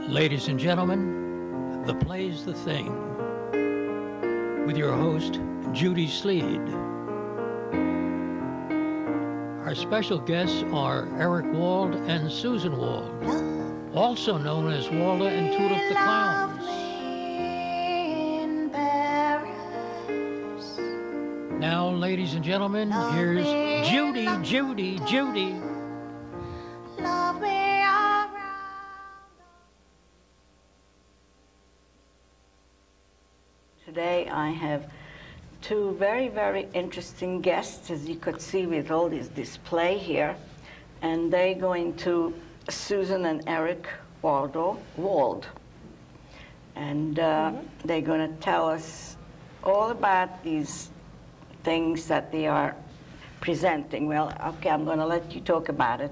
Ladies and gentlemen, the play's the thing, with your host, Judy Sleed. Our special guests are Eric Wald and Susan Wald, also known as Waldo and Tulip the Clowns. Now, ladies and gentlemen, here's Judy. Love me around. Today I have two very, very interesting guests, as you could see with all this display here. And they're going to Susan and Eric Wald. And they're going to tell us all about these things that they are presenting. Well, okay, I'm going to let you talk about it.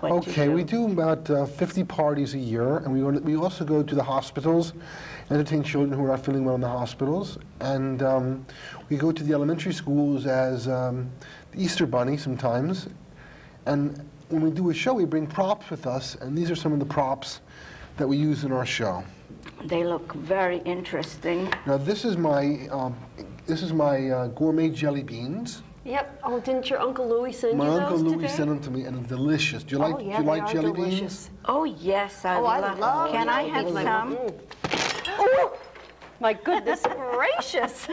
Okay, we do about 50 parties a year, and we also go to the hospitals, entertain children who are not feeling well in the hospitals, and we go to the elementary schools as the Easter Bunny sometimes. And when we do a show, we bring props with us, and these are some of the props that we use in our show. They look very interesting. Now, this is my gourmet jelly beans. Yep. Oh, didn't your Uncle Louis send you those today? My Uncle Louis sent them to me, and they're delicious. Do you like jelly beans? Oh, yes, I love them. Can I have some? Oh, my goodness gracious.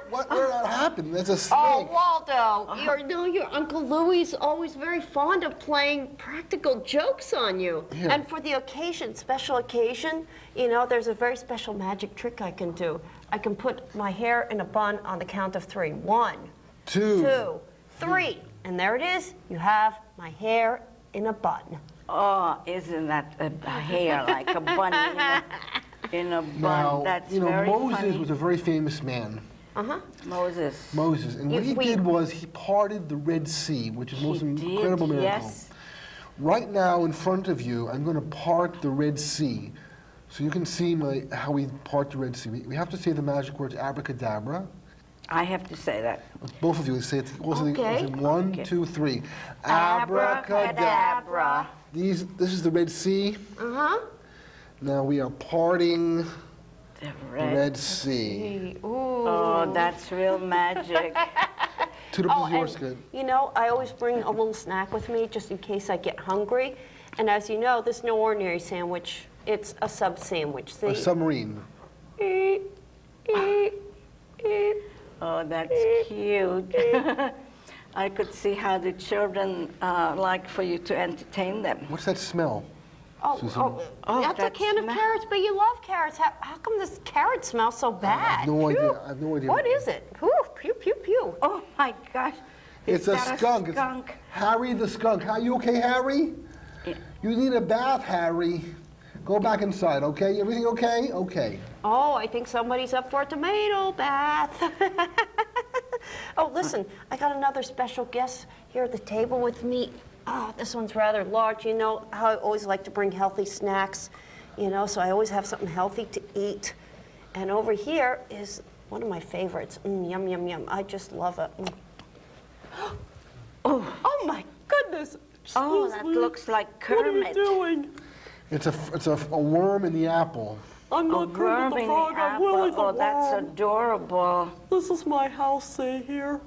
What did that happen? There's a snake. Oh, Waldo, your Uncle Louis is always very fond of playing practical jokes on you. Yeah. And for the occasion, special occasion, you know, there's a very special magic trick I can do. I can put my hair in a bun on the count of 3. 1, 2, 3. And there it is. You have my hair in a bun. Oh, isn't that a hair like a bunny in a bun? Now, That's you know, very Moses funny. was a very famous man. Moses. And what he did was he parted the Red Sea, which is the most incredible miracle. Yes. Right now in front of you, I'm going to part the Red Sea. So you can see how we part the Red Sea. We have to say the magic words abracadabra. I have to say that. Both of you say it. Okay. 1, 2, 3. Abracadabra. This is the Red Sea. Now we are parting The Red Sea. Ooh. Oh, that's real magic. Tulip is yours, good. You know, I always bring a little snack with me just in case I get hungry. And as you know, this is no ordinary sandwich. It's a sub sandwich. See? A submarine. Oh, that's cute. I could see how the children like for you to entertain them. What's that smell? Oh, that's a can of carrots, but you love carrots. How come this carrot smells so bad? I have no idea. I have no idea. What is it? Whew, pew, pew, pew. Oh, my gosh. It's a skunk. It's Harry the skunk. Are you okay, Harry? Yeah. You need a bath, Harry. Go back inside, okay? Everything okay? Okay. Oh, I think somebody's up for a tomato bath. Oh, listen, I got another special guest here at the table with me. Oh, this one's rather large. You know how I always like to bring healthy snacks, you know, so I always have something healthy to eat. And over here is one of my favorites. Yum, yum, yum. I just love it. Oh, my goodness. Oh, that looks like Kermit. What are you doing? It's a worm in the apple. I'm not Kermit the Frog, I'm Willie the Worm. That's adorable. This is my house, see here.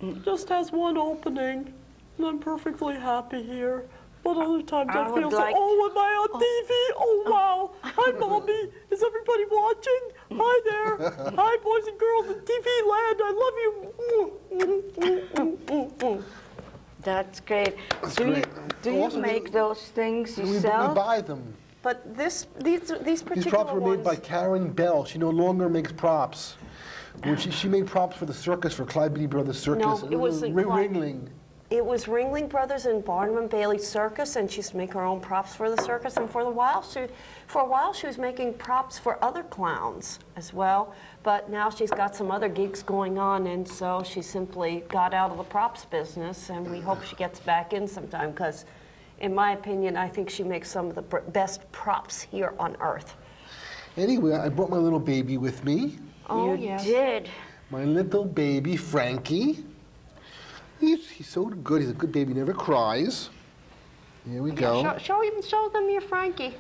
It just has one opening, and I'm perfectly happy here. But other times I feel so, am I on TV? Oh, wow. Hi, Mommy. Is everybody watching? Hi there. Hi, boys and girls in TV land. I love you. That's great. That's Do great. you make those things yourself? We buy them. But these particular These props were made by Karen Bell. She no longer makes props. When she made props for the circus, for Clyde Beatty Brothers Circus. No, it was Ringling. It was Ringling Brothers and Barnum and Bailey Circus, and she used to make her own props for the circus. And for a while, she was making props for other clowns as well. But now she's got some other gigs going on, and so she simply got out of the props business. And we hope she gets back in sometime, because, in my opinion, I think she makes some of the best props here on Earth. Anyway, I brought my little baby with me. Oh, you did. My little baby, Frankie. He's so good. He's a good baby. Never cries. Here we go. Show them your Frankie.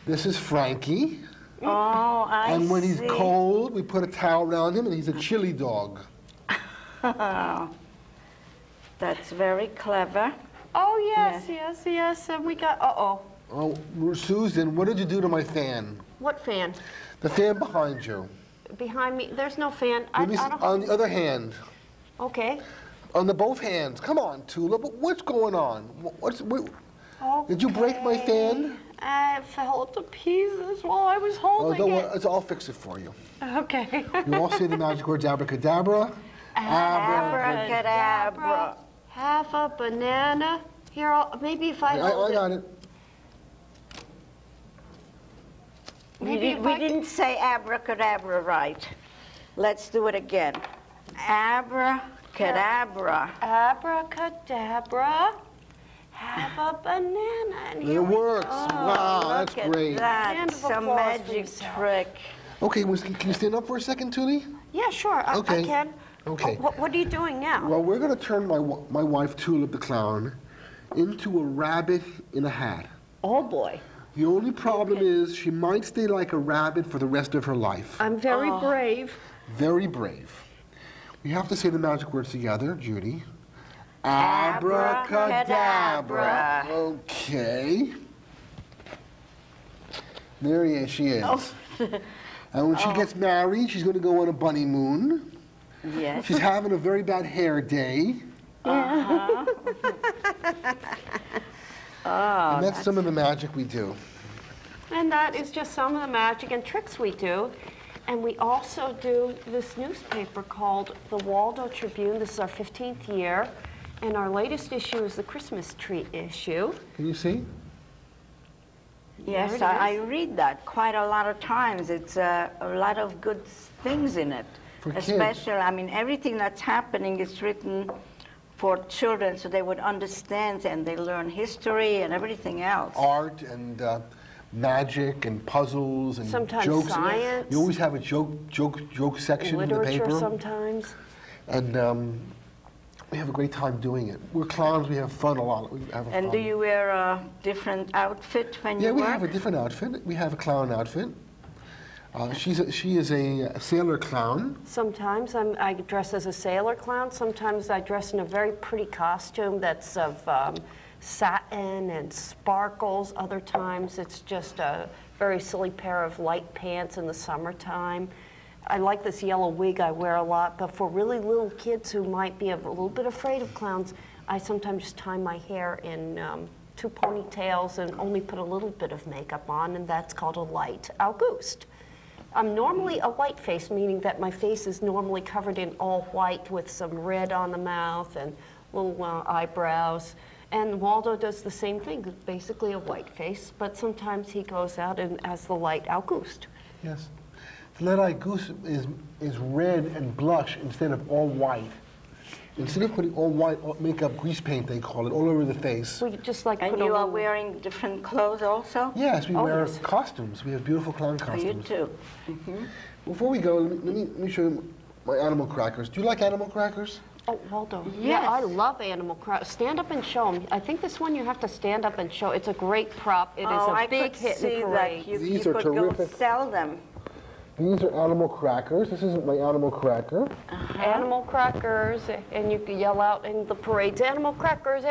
This is Frankie. Oh, I see. And when he's cold, we put a towel around him, and he's a chili dog. That's very clever. Oh, yes. And we got, Oh, Susan, what did you do to my fan? What fan? The fan behind you. Behind me, there's no fan. On the other hand. Okay. On the both hands. Come on, Tulip. What's going on? Did you break my fan? I fell to pieces while I was holding don't worry. I'll fix it for you. Okay. You all say the magic words abracadabra. Abracadabra. Half a banana. Here, maybe if I I got it. We didn't say abracadabra right. Let's do it again. Abracadabra. Abracadabra. Have a banana. And It works. Wow, that's great. That's a magic trick. Okay, can you stand up for a second, Tuli? Yeah, sure. Okay. I can. Okay. What are you doing now? Well, we're going to turn my wife, Tulip the clown, into a rabbit in a hat. Oh, boy. The only problem is she might stay like a rabbit for the rest of her life. I'm very brave. Very brave. We have to say the magic words together, Judy. Abracadabra. Okay. There she is. Oh. And when she gets married, she's going to go on a bunny moon. Yes. She's having a very bad hair day. And that's some of the magic we do. And that is just some of the magic and tricks we do. And we also do this newspaper called the Waldo Tribune. This is our 15th year. And our latest issue is the Christmas tree issue. Can you see? Yes, I read that quite a lot of times. It's a lot of good things in it. For kids. Especially, I mean, everything that's happening is written for children so they would understand and they learn history and everything else. Art and magic and puzzles and sometimes jokes. Science. You always have a joke section in the paper. Literature sometimes. And we have a great time doing it. We're clowns. We have fun a lot. And do you wear a different outfit when you work? Yeah, we have a different outfit. We have a clown outfit. She is a sailor clown. Sometimes I dress as a sailor clown. Sometimes I dress in a very pretty costume that's of satin and sparkles. Other times it's just a very silly pair of light pants in the summertime. I like this yellow wig I wear a lot, but for really little kids who might be a little bit afraid of clowns, I sometimes just tie my hair in 2 ponytails and only put a little bit of makeup on, and that's called a light August. I'm normally a white face, meaning that my face is normally covered in all white with some red on the mouth and little eyebrows. And Waldo does the same thing, basically a white face, but sometimes he goes out and as the light August. Yes. The light August is red and blush instead of all white. Instead of putting all white makeup, grease paint, they call it, all over the face. We just like and put you are wearing different clothes also? Yes, we wear costumes. We have beautiful clown costumes. Oh, you too. Mm-hmm. Before we go, let me show you my animal crackers. Do you like animal crackers? Oh, Waldo. Yes. Yeah, I love animal crackers. Stand up and show them. I think this one you have to stand up and show. It's a great prop. It is a big hit in parade. These are terrific. Go sell them. These are animal crackers. This isn't my animal cracker. Animal crackers, and you can yell out in the parades, animal crackers,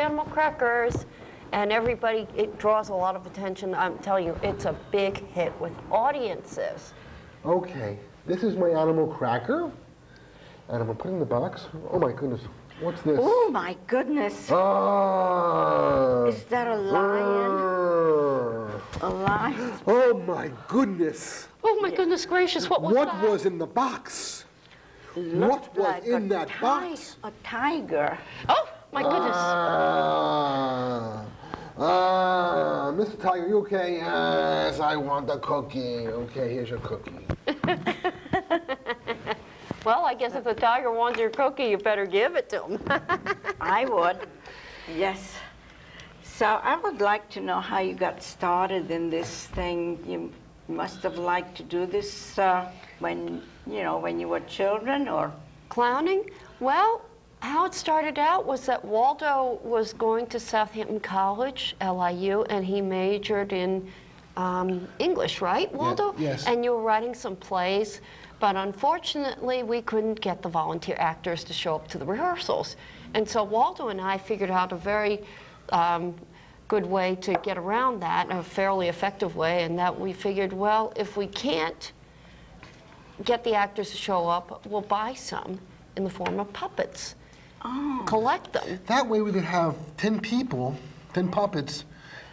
and everybody, it draws a lot of attention. I'm telling you, it's a big hit with audiences. Okay, this is my animal cracker, and I'm gonna put it in the box. Oh my goodness, what's this? Oh my goodness. Is that a lion? A lion? Oh my goodness. Oh my goodness gracious, what was that? What was in the box? What was like in that box? A tiger. Oh my goodness. Mr. Tiger, you okay? Yes, I want a cookie. Okay, here's your cookie. Well, I guess if the tiger wants your cookie, you better give it to him. I would, yes. So I would like to know how you got started in this thing. You must have liked to do this when you were children, or? Clowning? Well, how it started out was that Waldo was going to Southampton College, LIU, and he majored in English, right, Waldo? Yeah, yes. And you were writing some plays, but unfortunately we couldn't get the volunteer actors to show up to the rehearsals. And so Waldo and I figured out a very good way to get around that, a fairly effective way, and that we figured, well, if we can't get the actors to show up, we'll buy some in the form of puppets. Oh. Collect them. That way we could have 10 people, 10 puppets,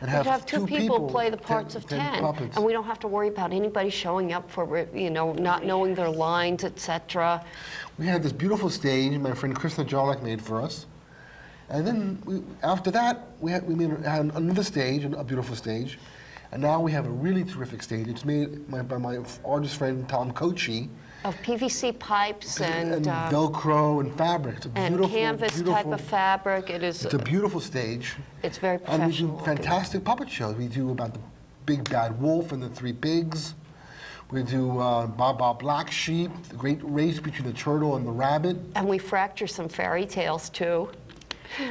and have two people play the parts 10, of 10 puppets. and we don't have to worry about anybody showing up for, you know, not knowing their lines, etc. We had this beautiful stage my friend Krishna Jolak made for us. And then after that, we had another stage, a beautiful stage. And now we have a really terrific stage. It's made by my artist friend Tom Kochi. Of PVC pipes and Velcro and fabric. It's a beautiful, canvas type of fabric. It's a beautiful stage. It's very professional. And we do fantastic puppet shows. We do about the Big Bad Wolf and the Three Pigs. We do Baa Black Sheep, the great race between the turtle and the rabbit. And we fracture some fairy tales too.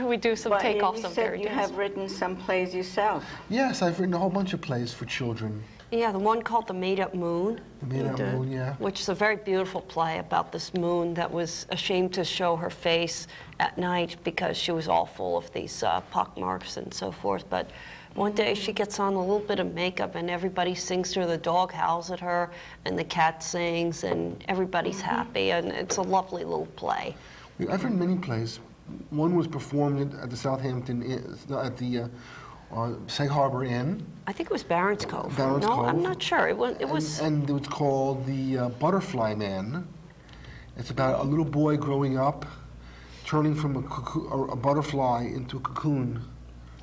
We do some takeoffs of fairy tales. You have written some plays yourself. Yes, I've written a whole bunch of plays for children. Yeah, the one called The Made-Up Moon. The Made-Up Moon, yeah. Which is a very beautiful play about this moon that was ashamed to show her face at night because she was all full of these pockmarks and so forth. But one day she gets on a little bit of makeup and everybody sings to her. The dog howls at her and the cat sings and everybody's happy. And it's a lovely little play. I've written many plays. One was performed at the Southampton, at the Sag Harbor Inn. I think it was Barron's Cove. Barron's Cove. I'm not sure. It was. And it was called The Butterfly Man. It's about a little boy growing up, turning from a butterfly into a cocoon,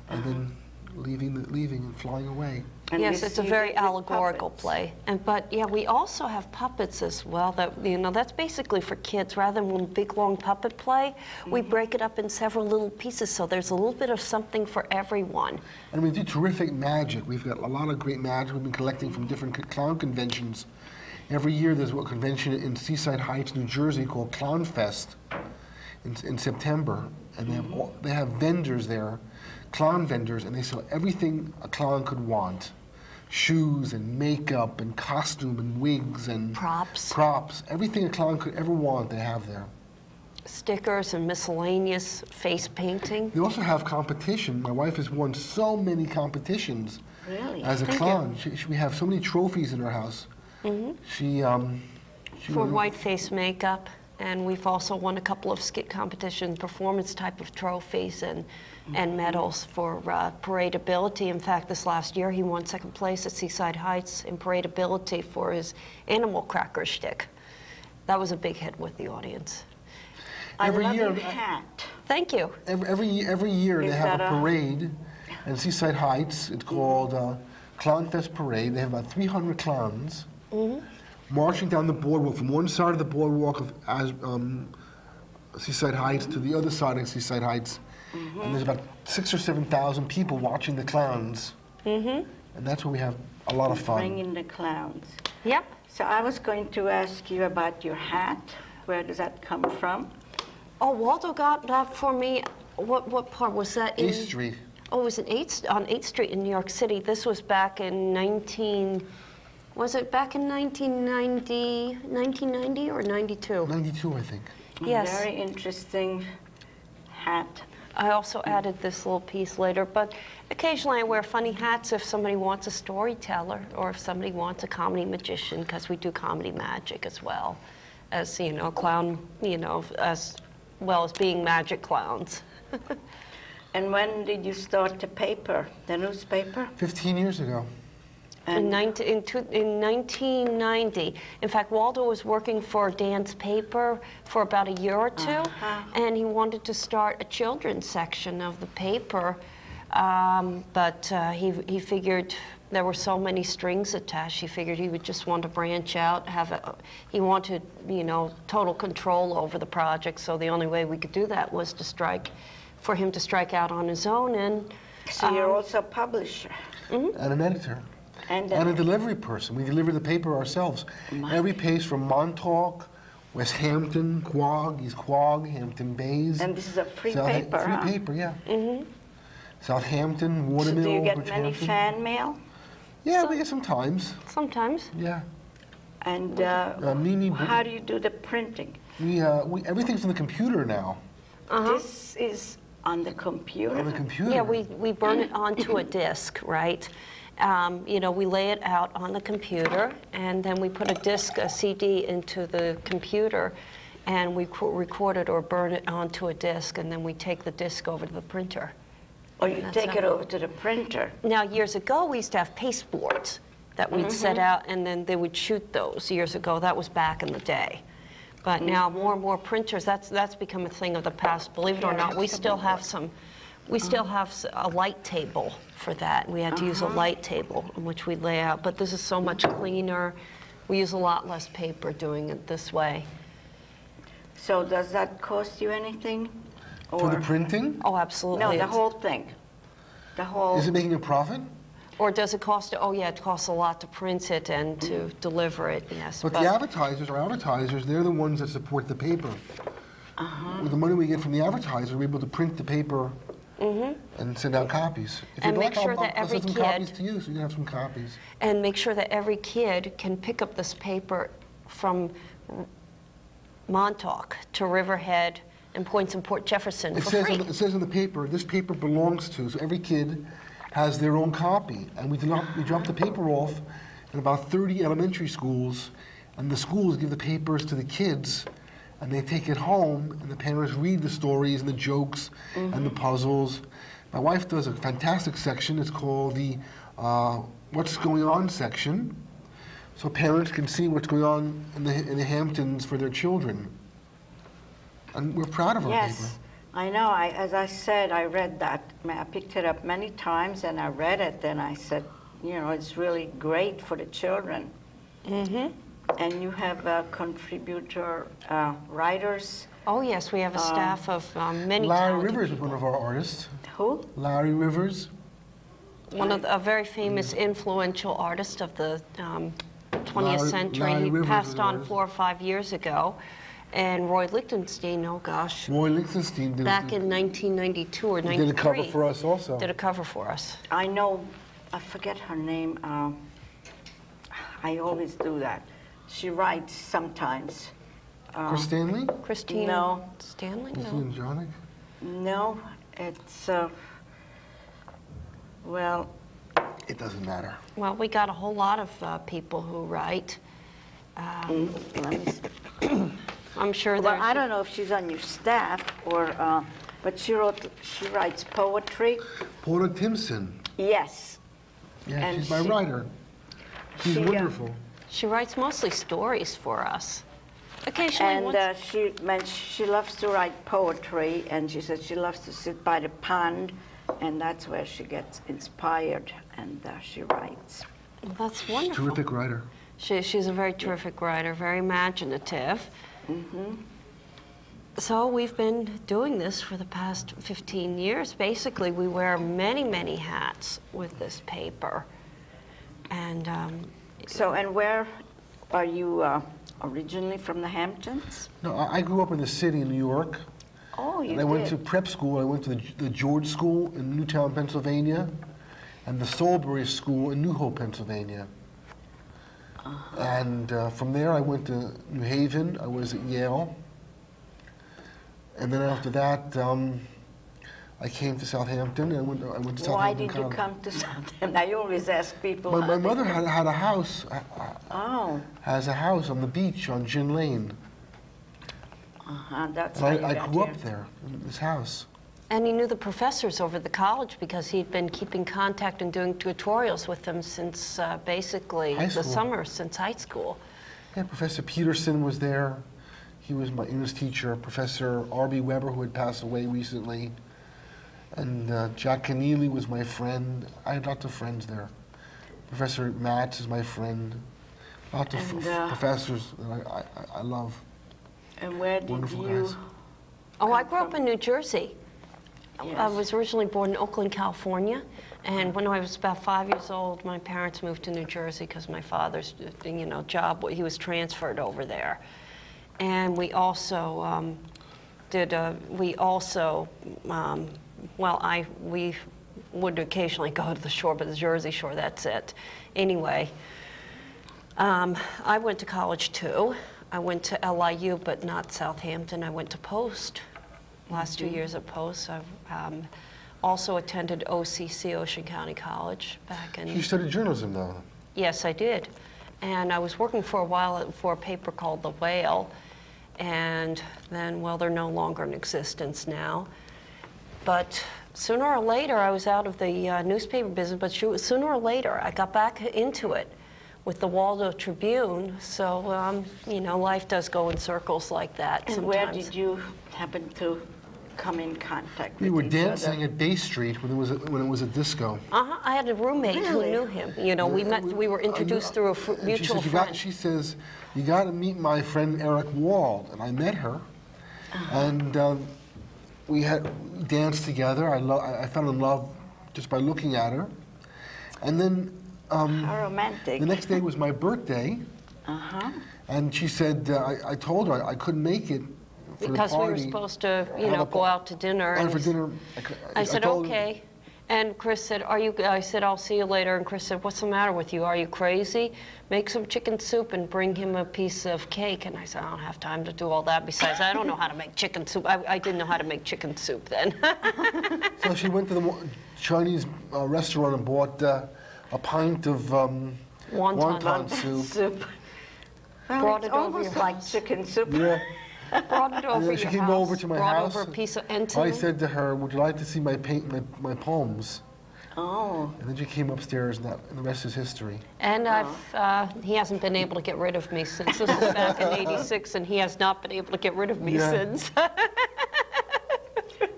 and then leaving and flying away. And yes, it's a very allegorical play. But yeah, we also have puppets as well. That, you know, that's basically for kids. Rather than one big long puppet play, we break it up in several little pieces, so there's a little bit of something for everyone. And we do terrific magic. We've got a lot of great magic we've been collecting from different clown conventions. Every year there's a convention in Seaside Heights, New Jersey called Clown Fest in September, and they have vendors there, clown vendors, and they sell everything a clown could want. Shoes and makeup and costume and wigs and props. Everything a clown could ever want, they have there. Stickers and miscellaneous face painting. They also have competition. My wife has won so many competitions as a Thank clown. We have so many trophies in her house. She for white face makeup, and we've also won a couple of skit competition performance type of trophies and medals for parade ability. In fact, this last year he won second place at Seaside Heights in parade ability for his animal cracker shtick. That was a big hit with the audience. Every year, hat. Thank you. Every year they have a parade in Seaside Heights. It's called Clown Fest Parade. They have about 300 clowns marching down the boardwalk from one side of the boardwalk of Seaside Heights to the other side of Seaside Heights. And there's about 6,000 or 7,000 people watching the clowns. And that's where we have a lot of fun. Bringing the clowns. Yep. So I was going to ask you about your hat. Where does that come from? Oh, Waldo got that for me. What part was that in? 8th Street. Oh, it was on 8th Street in New York City. This was back in 1990 or 92? 92, I think. Yes. Very interesting hat. I also added this little piece later, but occasionally I wear funny hats if somebody wants a storyteller or if somebody wants a comedy magician, because we do comedy magic as well as, you know, clown, you know, as well as being magic clowns. And when did you start the paper, the newspaper? 15 years ago. In 1990. In fact, Waldo was working for Dan's paper for about a year or two, and he wanted to start a children's section of the paper, but he figured there were so many strings attached. He figured he would just want to branch out, he wanted, you know, total control over the project, so the only way we could do that was for him to strike out on his own. And so you're also a publisher. And an editor. And a delivery person. We deliver the paper ourselves. Every page from Montauk, West Hampton, Quogue, East Quogue, Hampton Bays. And this is a free paper, Free paper, yeah. Southampton, Watermill, So do you get Bridgehampton. many fan mail? Yeah, we get sometimes. Sometimes. Yeah. And Mimi, how do you do the printing? we everything's on the computer now. This is on the computer? On the computer. Yeah, we burn it onto a disk, right? You know, we lay it out on the computer, and then we put a disc, a CD, into the computer, and we record it or burn it onto a disc, and then we take the disc over to the printer. Or you take it over to the printer? Now, years ago, we used to have paste boards that we'd set out, and then they would shoot those. Years ago, that was back in the day. But now more and more printers, that's become a thing of the past. Believe it or not, we still have a light table for that. We had to use a light table in which we lay out, but this is so much cleaner. We use a lot less paper doing it this way. So does that cost you anything? For the printing? Oh, absolutely. No, the whole thing. The whole... Is it making a profit? Or does it cost, oh yeah, it costs a lot to print it and to deliver it, yes. But the advertisers, they're the ones that support the paper. With the money we get from the advertisers, we're able to print the paper and send out copies. If And you'd make like, sure I'll that every send some copies to you, so you can have some copies. And make sure that every kid can pick up this paper from Montauk to Riverhead and Points in Port Jefferson for free. It says in the paper, this paper belongs to, so every kid has their own copy. And we drop the paper off in about 30 elementary schools, and the schools give the papers to the kids, and they take it home, and the parents read the stories and the jokes and the puzzles. My wife does a fantastic section. It's called the What's Going On section, so parents can see what's going on in the Hamptons for their children. And we're proud of our paper. Yes, I know. As I said, I read that. I picked it up many times, and I read it, and I said, you know, it's really great for the children. And you have contributor writers. Oh yes, we have a staff of many Larry talented Rivers is people. one of our artists. Who? Larry Rivers. A very famous, influential artist of the 20th century. Larry He Rivers passed is on ours. 4 or 5 years ago. And Roy Lichtenstein, oh gosh, Roy Lichtenstein did, back in 1992 or 93. did a cover for us also. Did a cover for us. I know, I forget her name. I always do that. She writes sometimes. Chris Stanley? Christine No. Stanley? Christine No. Jonick? No, it's, well, It doesn't matter. Well, we got a whole lot of people who write. let me see. I'm sure Well, there's... I don't know if she's on your staff or, but she writes poetry. Paula Timpson. Yes. Yeah, And she's my she- writer. She's she, wonderful. She writes mostly stories for us. Occasionally, And she loves to write poetry, and she said she loves to sit by the pond, and that's where she gets inspired, and she writes. that's wonderful. Terrific writer. She's a very terrific writer, very imaginative. So we've been doing this for the past 15 years. Basically, we wear many, many hats with this paper. And So, and where are you originally from the Hamptons? No, I grew up in the city in New York. Oh, you And I went to did. prep school. I went to the George School in Newtown, Pennsylvania, and the Salisbury School in New Hope, Pennsylvania. And from there, I went to New Haven. I was at Yale. And then after that, I came to Southampton. I went to Southampton Why did you College. come to Southampton? I always ask people. My mother had a house. Oh, Has a house on the beach on Gin Lane. that's And how you I got grew here. up there in this house. And he knew the professors over at the college because he'd been keeping contact and doing tutorials with them since basically High the school. summer, since high school. Yeah, Professor Peterson was there. He was my English teacher. Professor R.B. Weber, who had passed away recently. And Jack Keneally was my friend. I had lots of friends there. Professor Matz is my friend. Lots of And, professors that I love. And where did Wonderful you? guys. Oh, I come grew up from? in New Jersey. I Yes. was originally born in Oakland, California, and when I was about 5 years old, my parents moved to New Jersey because my father's, job, he was transferred over there. And we also we would occasionally go to the shore, but the Jersey Shore, that's it. Anyway, I went to college too. I went to LIU, but not Southampton. I went to Post, last 2 years at Post. I also attended OCC, Ocean County College, back in... You studied journalism, though? Yes, I did. And I was working for a while for a paper called The Whale, and then, well, they're no longer in existence now. But sooner or later, I was out of the newspaper business, but sooner or later, I got back into it with the Waldo Tribune. So, you know, life does go in circles like that and sometimes. where did you happen to come in contact with We were each dancing other? at Bay Street when it was a disco. I had a roommate who Really? knew him. You know, we were introduced through a mutual friend. She says, you got to meet my friend Eric Wald. And I met her. And we danced together. I fell in love just by looking at her. And then How romantic. the next day was my birthday. And she said, I told her I couldn't make it for Because the we party. were supposed to, you know, go out to dinner. And for dinner, I said, told her- okay. And Chris said, I said, I'll see you later. And Chris said, what's the matter with you? Are you crazy? Make some chicken soup and bring him a piece of cake. And I said, I don't have time to do all that. Besides, I don't know how to make chicken soup. I didn't know how to make chicken soup then. So she went to the Chinese restaurant and bought a pint of wonton soup. Well, Brought it's it over almost your like house. chicken soup. Yeah. Brought it over And then your she house. came over to my brought house. over a piece of enton. I said to her, would you like to see my poems? Oh. And then she came upstairs, and the rest is history. And he hasn't been able to get rid of me since. This was back in '86, and he has not been able to get rid of me since. Well,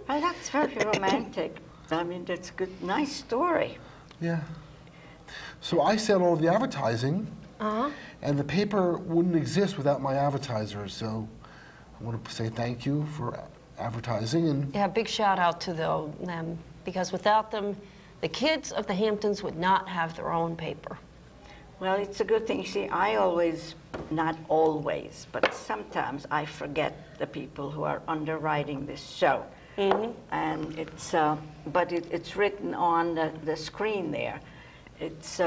that's very romantic. I mean, that's a good, nice story. Yeah. So I sell all the advertising, and the paper wouldn't exist without my advertisers. So I want to say thank you for advertising. And Yeah, big shout out to them, because without them, the kids of the Hamptons would not have their own paper. Well, it's a good thing. See, I always, not always, but sometimes I forget the people who are underwriting this show. And it's, but it's written on the screen there. It's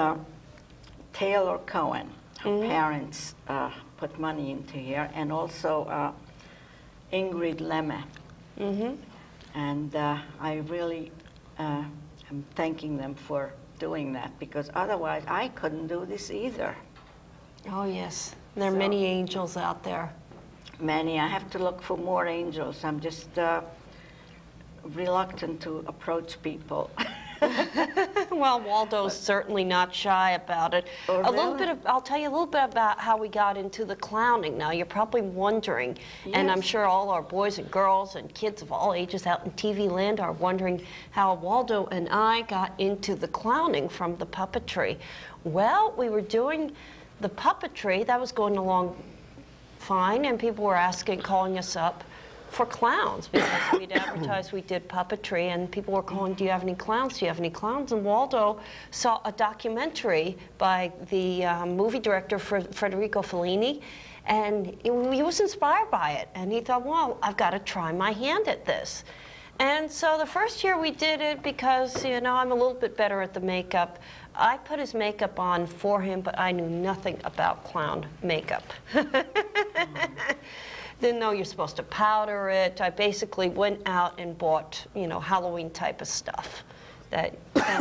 Taylor Cohen. Her parents put money into here, and also Ingrid Lemme. And I really am thanking them for doing that, because otherwise I couldn't do this either. Oh, yes. There are many angels out there. Many. I have to look for more angels. I'm just reluctant to approach people. Well, Waldo's certainly not shy about it. Oh, A little really? bit I'll tell you a little bit about how we got into the clowning. Now, you're probably wondering, and I'm Yes. sure all our boys and girls and kids of all ages out in TV land are wondering how Waldo and I got into the clowning from the puppetry. Well, we were doing the puppetry. That was going along fine, and people were calling us up for clowns, because we'd advertised we did puppetry, and people were calling, do you have any clowns? Do you have any clowns? And Waldo saw a documentary by the movie director Federico Fellini, and he was inspired by it. And he thought, well, I've got to try my hand at this. And so the first year we did it because, you know, I'm a little bit better at the makeup. I put his makeup on for him, but I knew nothing about clown makeup. Didn't know you're supposed to powder it. I basically went out and bought, you know, Halloween type of stuff and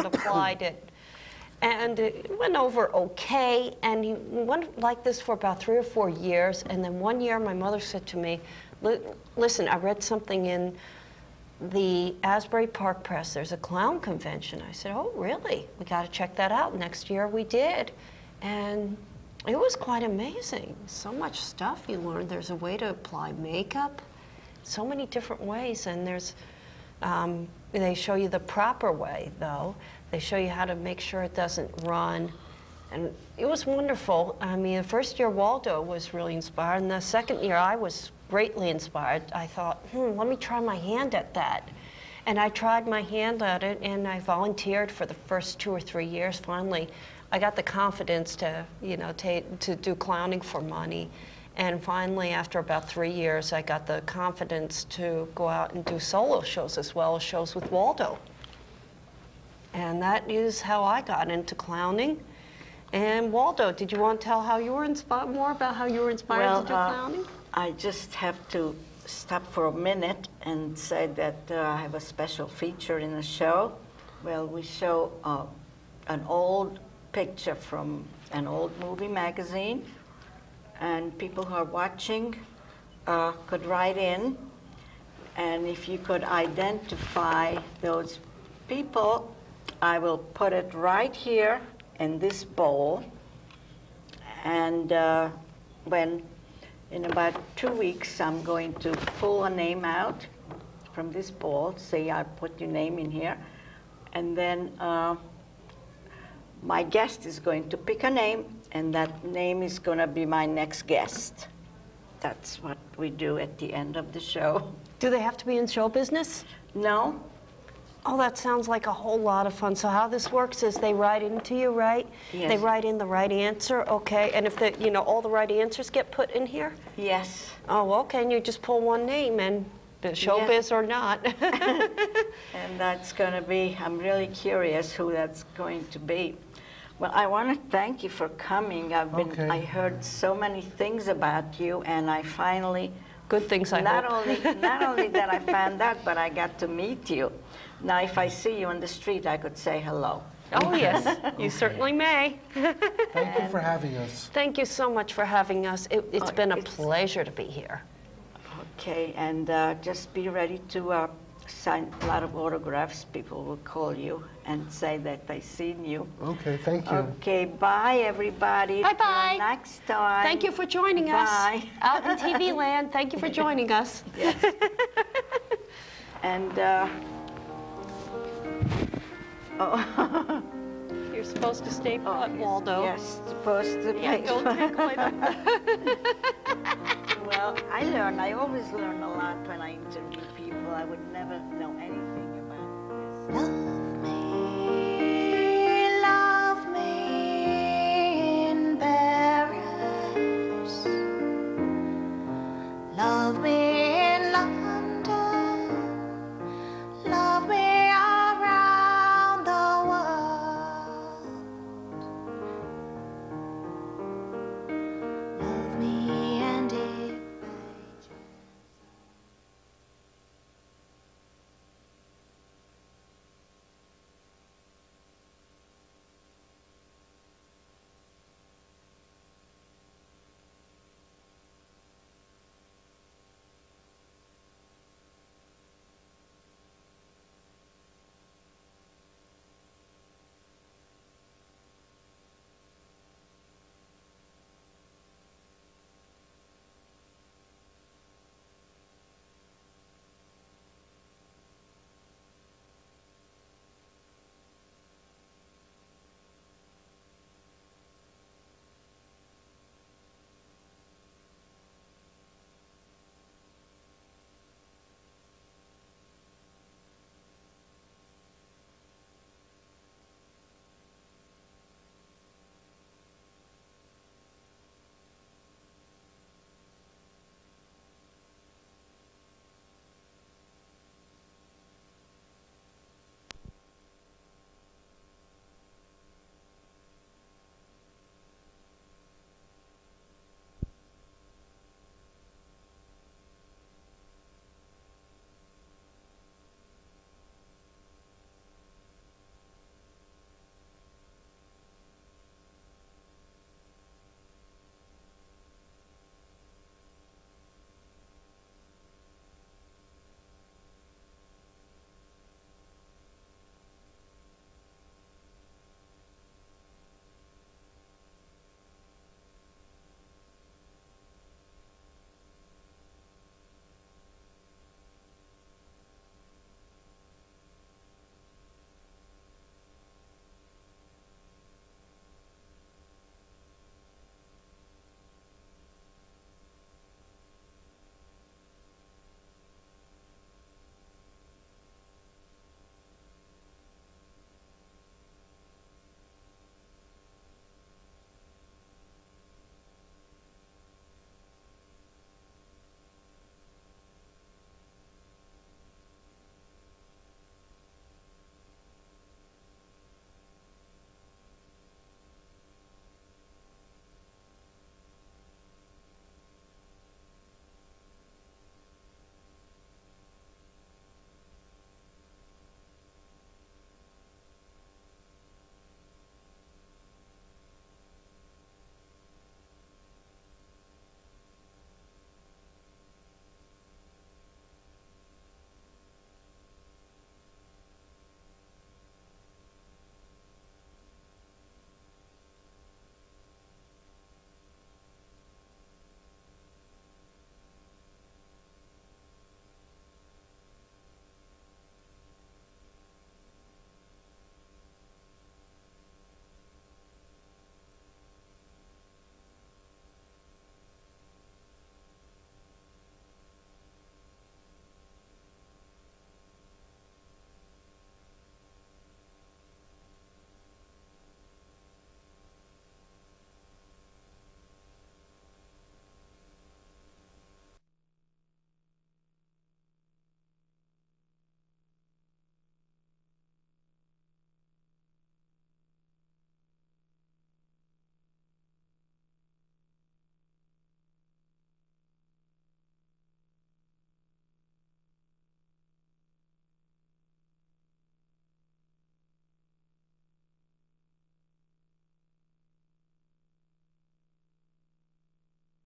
applied it. And it went over okay, and he went like this for about 3 or 4 years. And then one year my mother said to me, listen, I read something in the Asbury Park Press. There's a clown convention. I said, oh, really? We got to check that out. Next year we did. And it was quite amazing. So much stuff you learn. There's a way to apply makeup, so many different ways. And there's, they show you the proper way, though. They show you how to make sure it doesn't run. And it was wonderful. I mean, the first year Waldo was really inspired, and the second year I was greatly inspired. I thought, let me try my hand at that. And I tried my hand at it, and I volunteered for the first 2 or 3 years. Finally, I got the confidence to, you know, to do clowning for money. And finally, after about 3 years, I got the confidence to go out and do solo shows as well as shows with Waldo. And that is how I got into clowning. And Waldo, did you want to tell how you were inspired, more about how you were inspired to do clowning? I just have to stop for a minute and say that I have a special feature in the show. Well, we show an old picture from an old movie magazine, and people who are watching could write in, and if you could identify those people, I will put it right here in this bowl, and when in about 2 weeks I'm going to pull a name out from this bowl, say I put your name in here, and then my guest is going to pick a name, and that name is going to be my next guest. That's what we do at the end of the show. Do they have to be in show business? No. Oh, that sounds like a whole lot of fun. So how this works is they write into you, right? Yes. They write in the right answer, okay? And if the, you know, all the right answers get put in here? Yes. Oh, okay, and you just pull one name, and showbiz or not. And that's going to be, I'm really curious who that's going to be. Well, I want to thank you for coming. I heard so many things about you, and I finally, good things, I not hope. Not only that I found out, but I got to meet you. Now, if I see you on the street, I could say hello. Oh, yes, you certainly may. Thank you for having us. Thank you so much for having us. It's been a pleasure to be here. Okay, and just be ready to sign a lot of autographs. People will call you and say that they've seen you. Okay, thank you. Okay, bye, everybody. Bye-bye. Till next time. Thank you for joining us. Bye. Out in TV land, thank you for joining us. Yes. And, You're supposed to stay put, Waldo. Yes, supposed to Yeah, be. don't tickle it. Well, I always learn a lot when I interview people. I would never know anything about this.